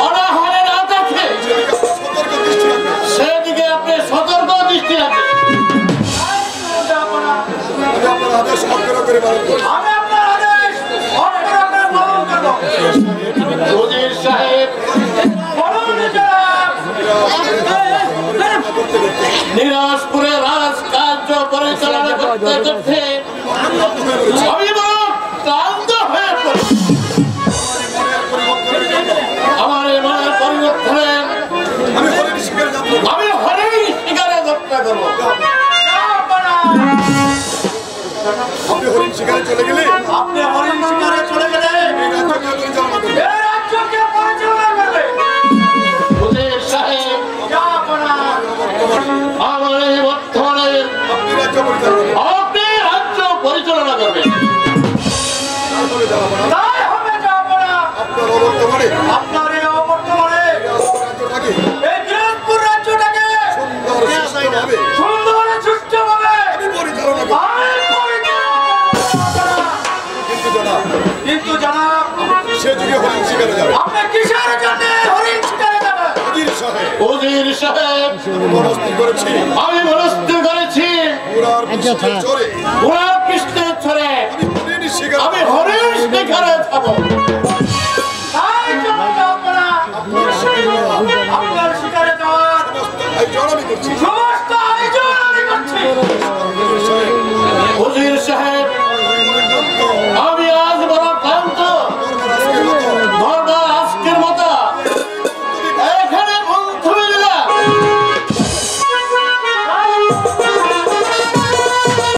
অনাহারে না থাকে সেদিকে আপনি সতর্ক দৃষ্টি রাখেন। উজির সাহেব নিরাজপুরে রাজকার্য পরিচালনা করতে করতে আমি বড় ক্লান্ত হয়ে পড়ি। আমার এই মনের পরিবর্তনে আমি হরিণ শিকারে যাত্রা করবো। আপনি হরিণ শিকারে চলে গেলে আপনি হরিণ শিকারে চলে গেলে রাজ্যকে পরিচালনা করবে। উজির সাহেব আমার এই বর্তমানে আপনি রাজ্য পরিচালনা করবেন। তাই হবে আপনার অবর্তমানে আপনার এই অবর্তমানে এই দিনাজপুর রাজ্যটাকে সুন্দর সুষ্ঠুভাবে পরিচালনা কিন্তু জনাব সে যুগে হরিণ শিকারে যাবে। আপনি কিসের জন্য হরিণ শিকারে যাবেন? উজির সাহেব মনস্থির করেছি আমি মনস্থির করেছি ঘোড়ার পৃষ্ঠে চড়ে ঘোড়ার পৃষ্ঠে